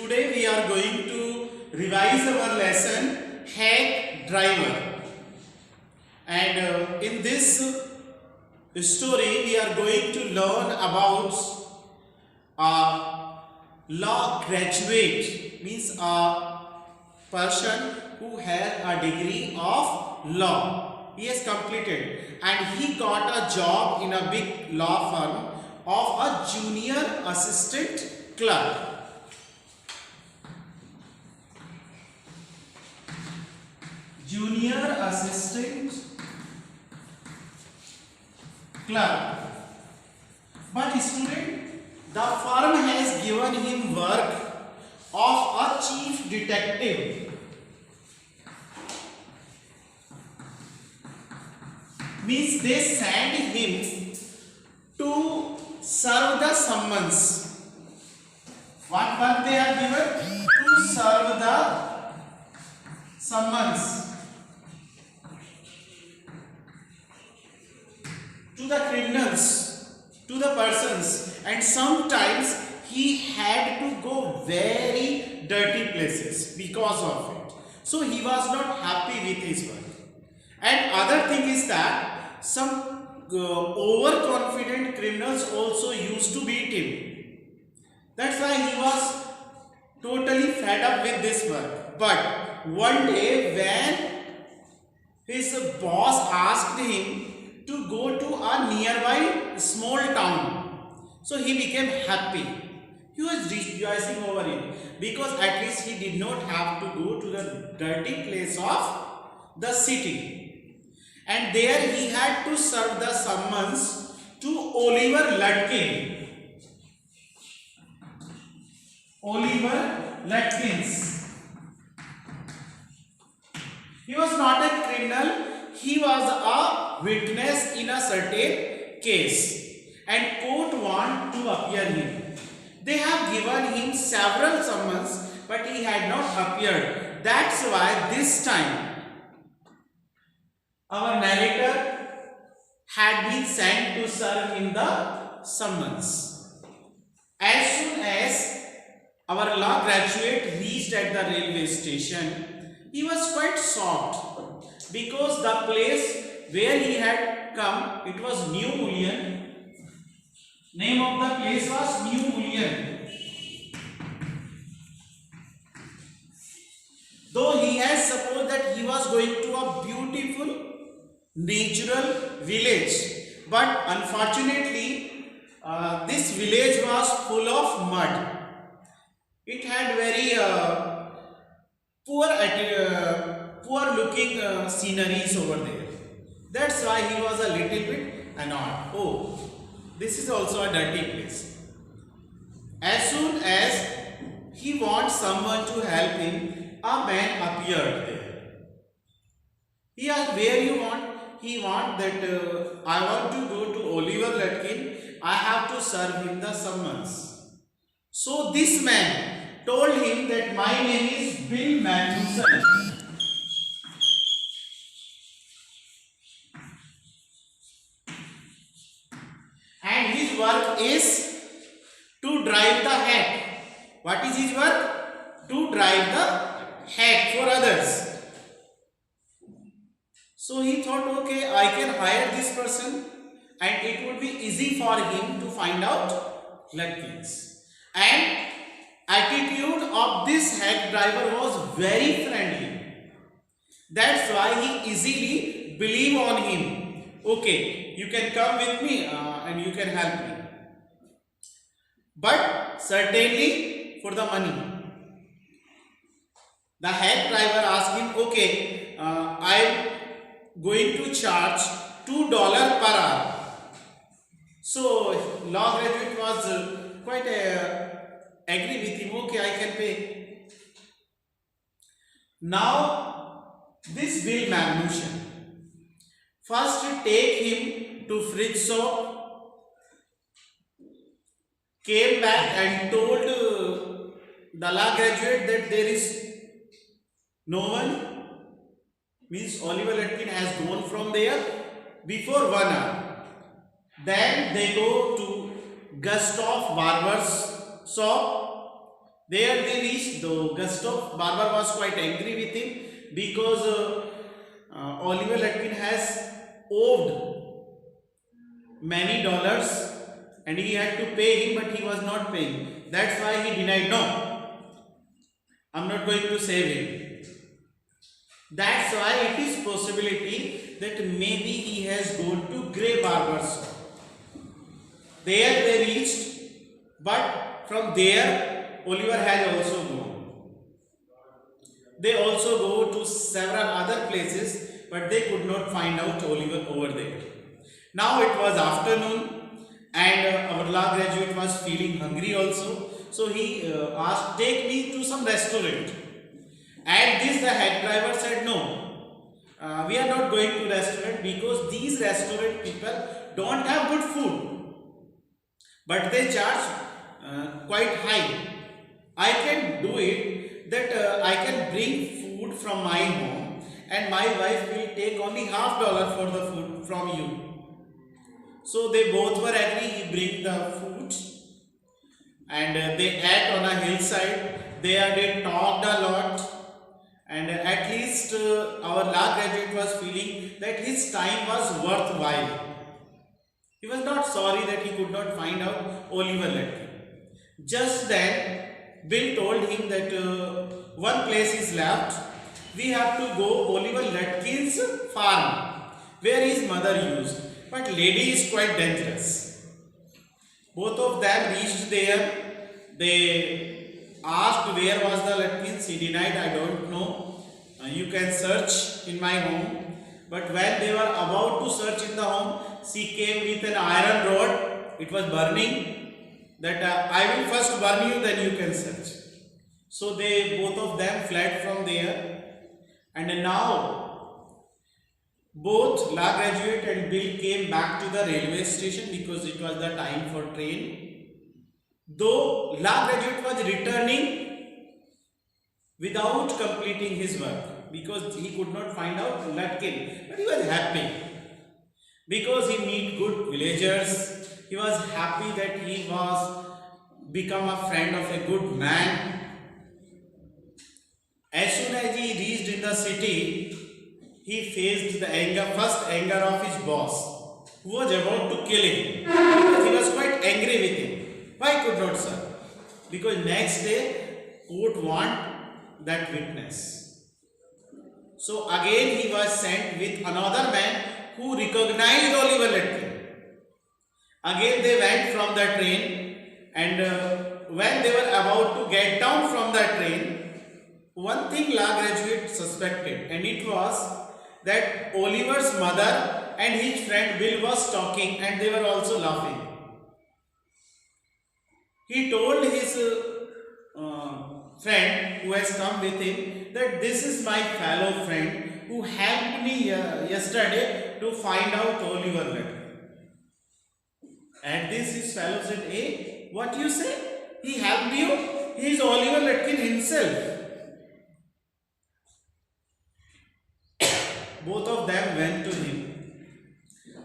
today we are going to revise our lesson Hack Driver, and in this story we are going to learn about a law graduate, means a person who has a degree of law. He has completed and he got a job in a big law firm of a junior assistant clerk. Junior assistant clerk. But student, the firm has given him work of a chief detective. Means they send him to serve the summons. What work they are given? To serve the summons to the criminals, to the persons, and sometimes he had to go very dirty places because of it. So he was not happy with his work. And other thing is that some overconfident criminals also used to beat him. That's why he was totally fed up with this work. But one day when his boss asked him to go to a nearby small town, so he became happy. He was rejoicing over it because at least he did not have to go to the dirty place of the city. And there he had to serve the summons to Oliver Lutkin. Oliver Lutkins. He was not a criminal. He was a witness in a certain case, and court want to appear him. They have given him several summons, but he had not appeared. That's why this time our narrator had been sent to serve in the summons. As soon as our law graduate reached at the railway station, he was quite shocked because the place where he had come, it was New Mullion. Name of the place was New Mullion. Though he has supposed that he was going to a beautiful natural village, but unfortunately this village was full of mud. It had very poor looking sceneries over there. That's why he was a little bit annoyed. Oh, this is also a dirty place. As soon as he wants someone to help him, a man appeared there. He asked, where you want? He wants that I want to go to Oliver Lutkin. I have to serve him the summons. So this man told him that my name is Bill Magnuson. And his work is to drive the hack. What is his work? To drive the hack for others. So he thought, okay, I can hire this person and it would be easy for him to find out Lutkins. And attitude of this hack driver was very friendly. That's why he easily believed on him. Okay, you can come with me and you can help me. But certainly for the money. The hack driver asked him, okay, I'm going to charge $2 per hour. So law graduate was quite agree with him. Okay, I can pay. Now this Bill Magnuson first take him to fridge shop, came back and told the law graduate that there is no one. Means Oliver Lutkin has gone from there before 1 hour. Then they go to Gustav Barber's shop. There they reached, though Gustav Barber was quite angry with him because Oliver Letkin has owed many dollars and he had to pay him, but he was not paying. That's why he denied, no, I'm not going to save him. That's why it is possibility that maybe he has gone to Grey Barber's shop. There they reached, but from there Oliver has also gone. They also go to several other places, but they could not find out Oliver over there. Now it was afternoon and our law graduate was feeling hungry also. So he asked, take me to some restaurant. At this the head driver said, no, we are not going to restaurant because these restaurant people don't have good food. But they charge quite high. I can do it that I can bring food from my home and my wife will take only $50 for the food from you. So they both were agree, he bring the food and they ate on a hillside. They talked a lot and at least our law graduate was feeling that his time was worthwhile. He was not sorry that he could not find out Oliver Letkin. Just then, Bill told him that one place is left. We have to go Oliver Letkin's farm, where his mother used. But lady is quite dangerous. Both of them reached there. They asked where was the Letkins. He denied, I don't know. You can search in my home. But when they were about to search in the home, she came with an iron rod. It was burning. That I will first burn you, then you can search. So they both of them fled from there. And now both law graduate and Bill came back to the railway station because it was the time for train. Though law graduate was returning without completing his work because he could not find out Letkin, but he was happy because he meet good villagers. He was happy that he was become a friend of a good man. As soon as he reached in the city, he faced the first anger of his boss, who was about to kill him. Because he was quite angry with him. Why could not serve? Because next day, court want that witness. So again he was sent with another man who recognized Oliver Letkin. Again they went from the train and when they were about to get down from the train, one thing law graduate suspected and it was that Oliver's mother and his friend Bill was talking and they were also laughing. He told his friend who has come with him that this is my fellow friend who helped me yesterday to find out Oliver Letkin. At this his fellow said, hey, what you say? He helped you? He is Oliver Letkin himself. Both of them went to him.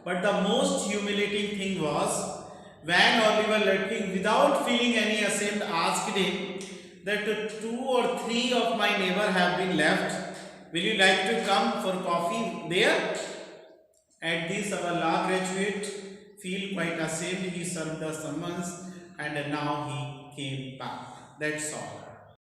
But the most humiliating thing was when Oliver Letkin, without feeling any ashamed, asked him that 2 or 3 of my neighbor have been left. Will you like to come for coffee there? At this our law graduate feel quite ashamed. He served the summons and now he came back. That's all.